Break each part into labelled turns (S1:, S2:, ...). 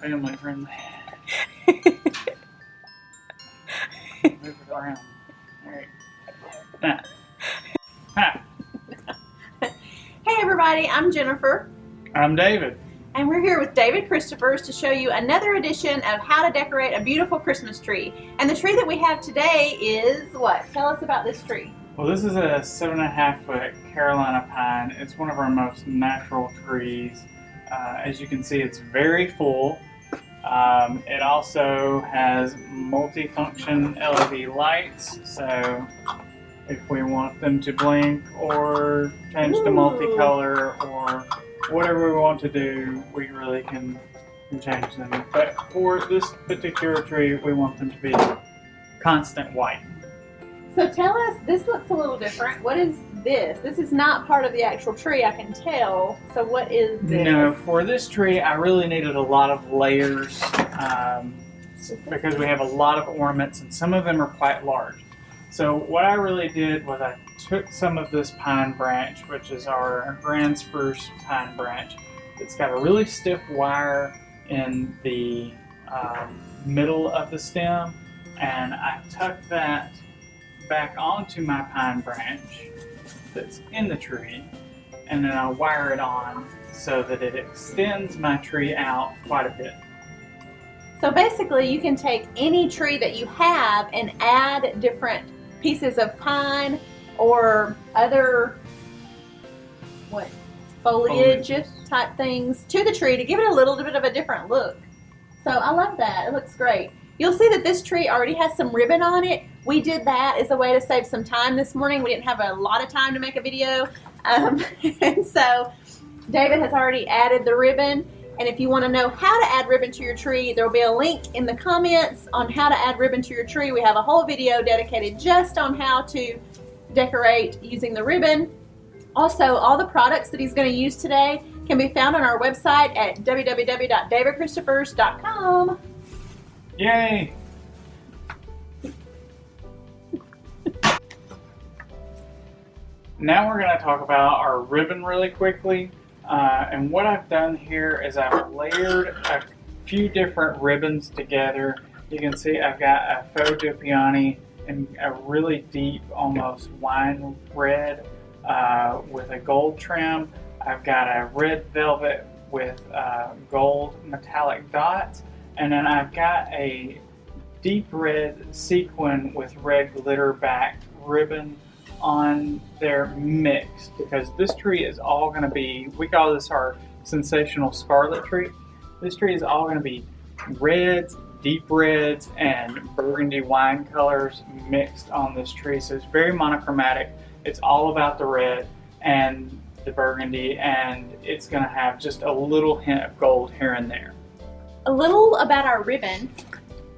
S1: family friendly. Move it around. Alright. Now. Hi.
S2: Hey everybody, I'm Jennifer.
S1: I'm David.
S2: And we're here with David Christophers to show you another edition of how to decorate a beautiful Christmas tree. And the tree that we have today is what? Tell us about this tree.
S1: Well, this is a 7.5 foot Carolina pine. It's one of our most natural trees. As you can see, it's very full. It also has multi-function LED lights, so if we want them to blink or change to multicolor or whatever we want to do, we really can change them. But for this particular tree, we want them to be constant white.
S2: So tell us, this looks a little different. What is this? This is not part of the actual tree, I can tell. So what is this?
S1: No, for this tree, I really needed a lot of layers because we have a lot of ornaments and some of them are quite large. So what I really did was I took some of this pine branch, which is our grand spruce pine branch. It's got a really stiff wire in the middle of the stem, and I tucked that back onto my pine branch that's in the tree, and then I wire it on so that it extends my tree out quite a bit.
S2: So basically you can take any tree that you have and add different pieces of pine or other foliage type things to the tree to give it a little bit of a different look. So I love that. It looks great. You'll see that this tree already has some ribbon on it. We did that as a way to save some time this morning. We didn't have a lot of time to make a video. And so David has already added the ribbon. And if you want to know how to add ribbon to your tree, there will be a link in the comments on how to add ribbon to your tree. We have a whole video dedicated just on how to decorate using the ribbon. Also, all the products that he's going to use today can be found on our website at www.davidchristopher's.com.
S1: Yay! Now we're going to talk about our ribbon really quickly. And what I've done here is I've layered a few different ribbons together. You can see I've got a faux de peony in a really deep, almost wine red with a gold trim. I've got a red velvet with gold metallic dots. And then I've got a deep red sequin with red glitter backed ribbon on there mixed, because this tree is all going to be, we call this our Sensational Scarlet tree. This tree is all going to be reds, deep reds, and burgundy wine colors mixed on this tree. So it's very monochromatic. It's all about the red and the burgundy, and it's going to have just a little hint of gold here and there.
S2: A little about our ribbon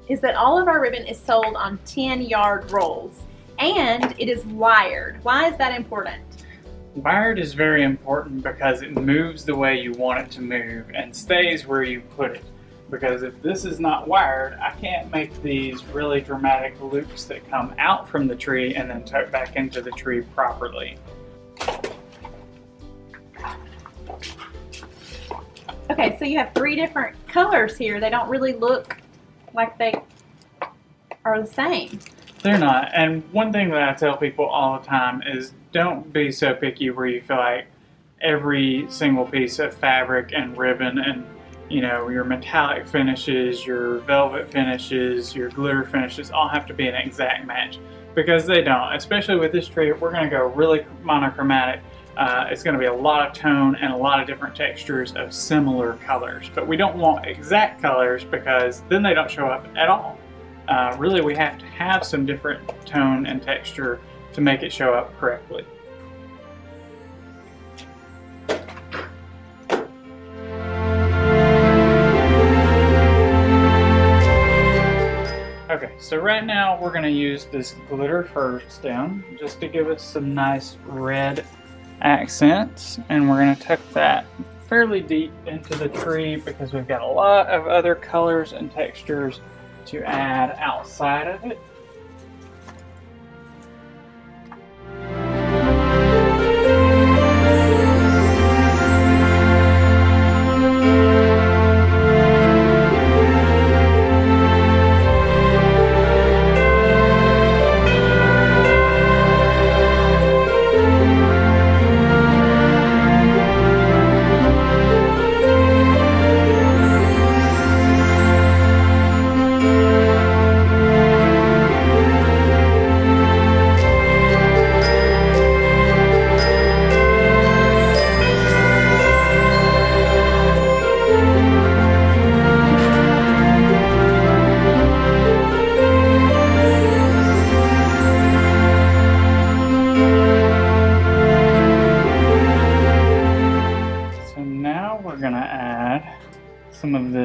S2: is that all of our ribbon is sold on 10-yard rolls, and it is wired. Why is that important?
S1: Wired is very important because it moves the way you want it to move and stays where you put it. Because if this is not wired, I can't make these really dramatic loops that come out from the tree and then tuck back into the tree properly.
S2: Okay, so you have 3 different colors here. They don't really look like they are the same.
S1: They're not. And one thing that I tell people all the time is don't be so picky where you feel like every single piece of fabric and ribbon and, you know, your metallic finishes, your velvet finishes, your glitter finishes all have to be an exact match, because they don't. Especially with this tree, we're going to go really monochromatic. It's going to be a lot of tone and a lot of different textures of similar colors. But we don't want exact colors because then they don't show up at all. Really, we have to have some different tone and texture to make it show up correctly. Okay, so right now we're going to use this glitter fir stem just to give us some nice red accents, and we're going to tuck that fairly deep into the tree because we've got a lot of other colors and textures to add outside of it.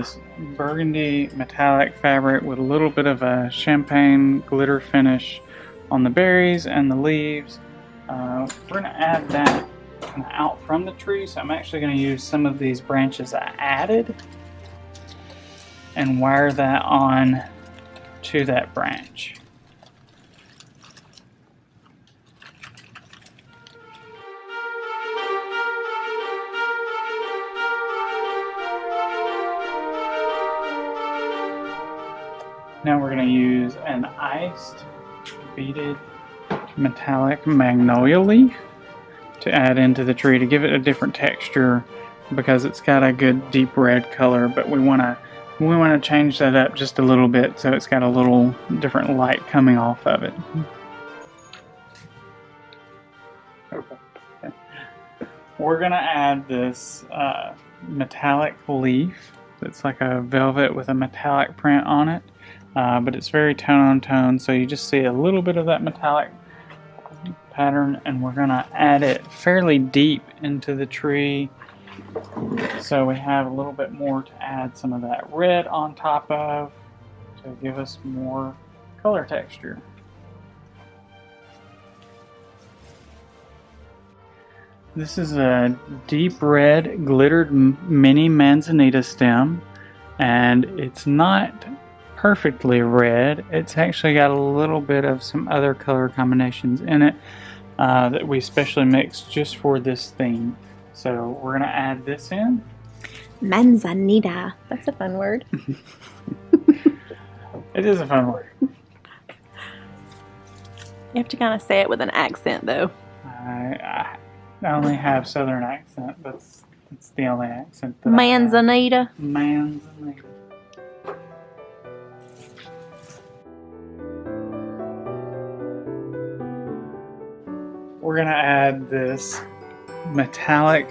S1: this burgundy metallic fabric with a little bit of a champagne glitter finish on the berries and the leaves. We're going to add that kind of out from the tree, so I'm actually going to use some of these branches I added and wire that on to that branch. Now we're going to use an iced beaded metallic magnolia leaf to add into the tree to give it a different texture, because it's got a good deep red color, but we want to change that up just a little bit so it's got a little different light coming off of it. Okay. We're going to add this metallic leaf that's like a velvet with a metallic print on it. But it's very tone on tone, so you just see a little bit of that metallic pattern, and we're going to add it fairly deep into the tree, so we have a little bit more to add some of that red on top of to give us more color texture. This is a deep red glittered mini manzanita stem, and it's not perfectly red. It's actually got a little bit of some other color combinations in it that we specially mixed just for this theme. So we're going to add this in.
S2: Manzanita. That's a fun word.
S1: It is a fun word.
S2: You have to kind of say it with an accent, though.
S1: I only have southern accent. That's the only accent that
S2: Manzanita.
S1: I have. Manzanita. We're going to add this metallic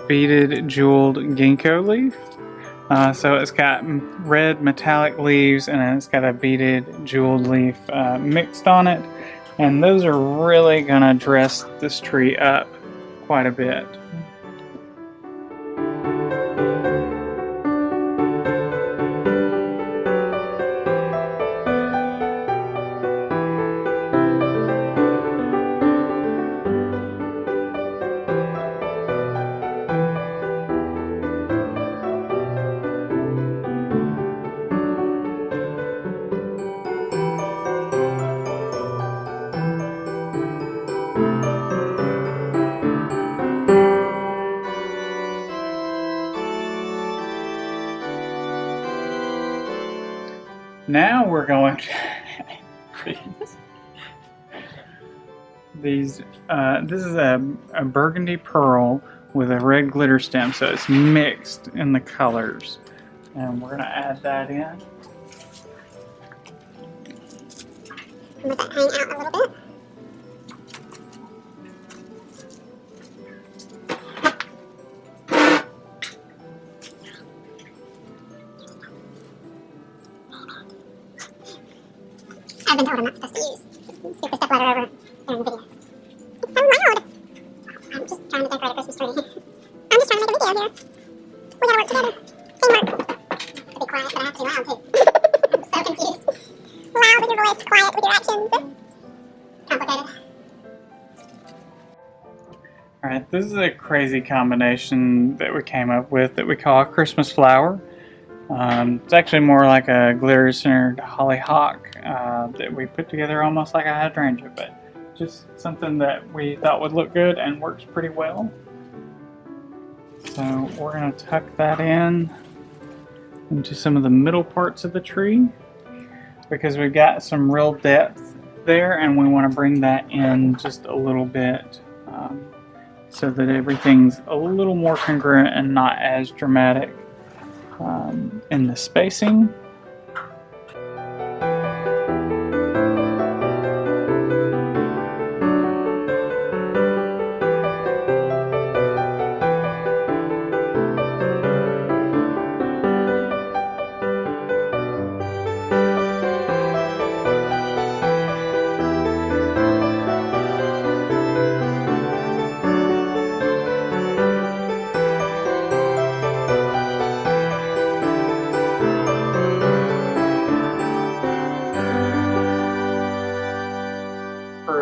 S1: beaded jeweled ginkgo leaf. So it's got red metallic leaves and it's got a beaded jeweled leaf mixed on it. And those are really going to dress this tree up quite a bit. Now we're going to this is a Burgundy Pearl with a red glitter stem, so it's mixed in the colors. And we're going to add that in.
S3: Let that hang out a little bit. I've been told I'm not supposed to use super stuff letter over during the video. It's so loud! I'm just trying to decorate a Christmas tree. I'm just trying to make a video here. We gotta work together. Teamwork. To be quiet, but I have to be loud too. I'm so confused. Loud with your voice, quiet with your actions. Complicated.
S1: Alright, this is a crazy combination that we came up with that we call a Christmas flower. It's actually more like a glitter-centered hollyhock that we put together almost like a hydrangea, but just something that we thought would look good and works pretty well. So we're going to tuck that in into some of the middle parts of the tree because we've got some real depth there, and we want to bring that in just a little bit so that everything's a little more congruent and not as dramatic in the spacing.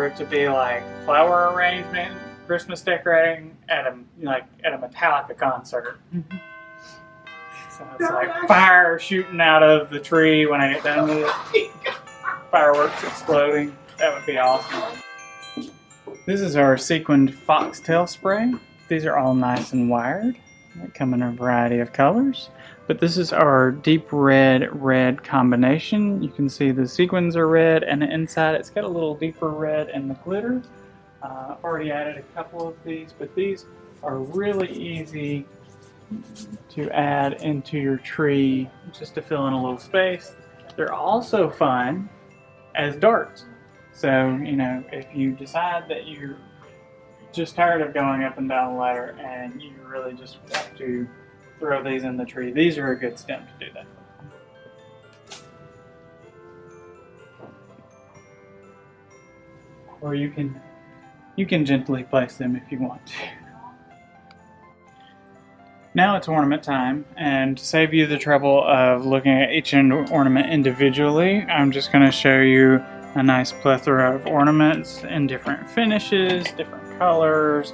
S1: it to be like flower arrangement, Christmas decorating at a Metallica concert. So it's like fire shooting out of the tree when I get done with it. Fireworks exploding. That would be awesome. This is our Sequined Foxtail spray. These are all nice and wired. They come in a variety of colors. But this is our deep red combination. You can see the sequins are red, and inside it's got a little deeper red in the glitter. I've already added a couple of these, but these are really easy to add into your tree just to fill in a little space. They're also fun as darts. So, you know, if you decide that you're just tired of going up and down the ladder and you really just want to throw these in the tree, these are a good stem to do that. Or you can gently place them if you want to. Now it's ornament time, and to save you the trouble of looking at each ornament individually, I'm just going to show you a nice plethora of ornaments in different finishes, different colors,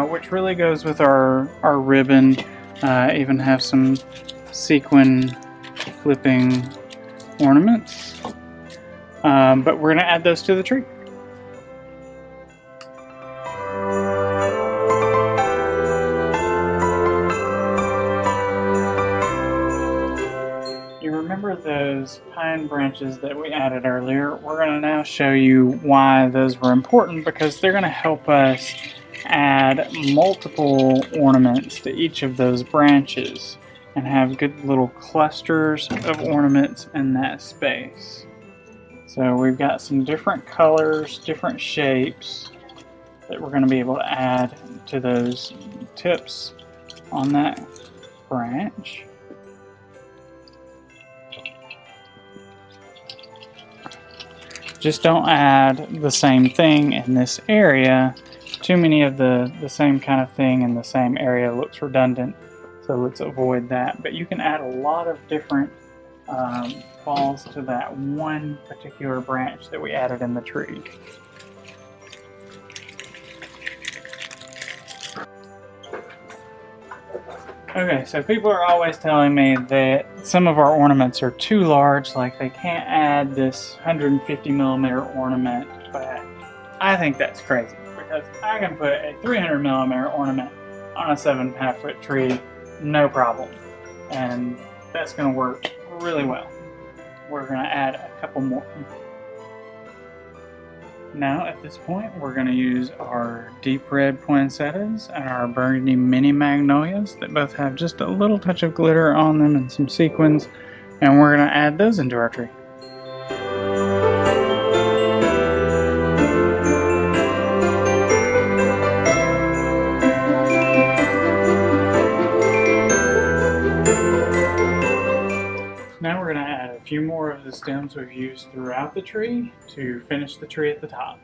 S1: which really goes with our ribbon. Even have some sequin flipping ornaments, but we're going to add those to the tree. You remember those pine branches that we added earlier? We're going to now show you why those were important, because they're going to help us add multiple ornaments to each of those branches and have good little clusters of ornaments in that space. So we've got some different colors, different shapes that we're going to be able to add to those tips on that branch. Just don't add the same thing in this area. Too many of the same kind of thing in the same area looks redundant, so let's avoid that. But you can add a lot of different balls to that one particular branch that we added in the tree. Okay, so people are always telling me that some of our ornaments are too large, like they can't add this 150 millimeter ornament, but I think that's crazy, because I can put a 300 millimeter ornament on a 7.5 foot tree, no problem, and that's going to work really well. We're going to add a couple more. Now at this point we're going to use our deep red poinsettias and our burgundy mini magnolias that both have just a little touch of glitter on them and some sequins, and we're going to add those into our tree. Now we're going to add a few more of the stems we've used throughout the tree to finish the tree at the top.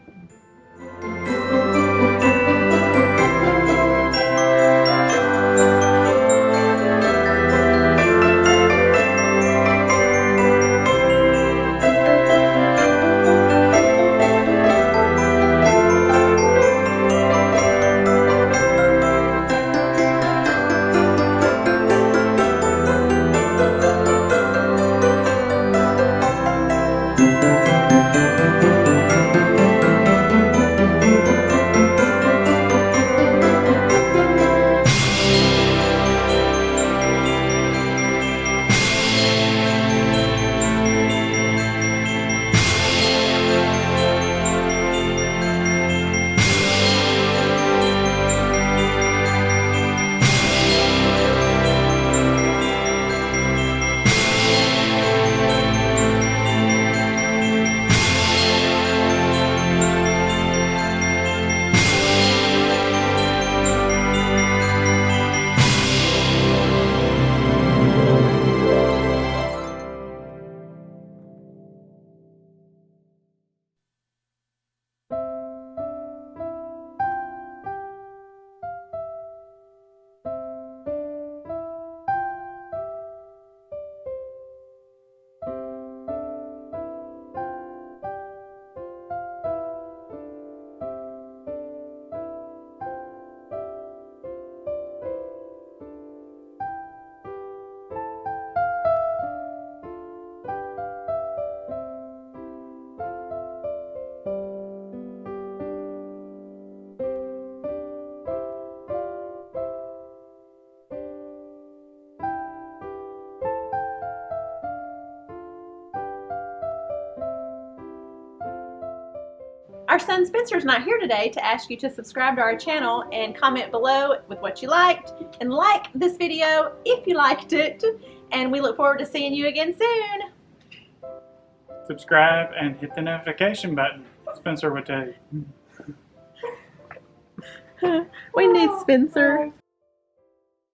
S2: Our son Spencer's not here today to ask you to subscribe to our channel and comment below with what you liked, and like this video if you liked it, and we look forward to seeing you again soon.
S1: Subscribe and hit the notification button. Spencer would tell you.
S2: We need Spencer.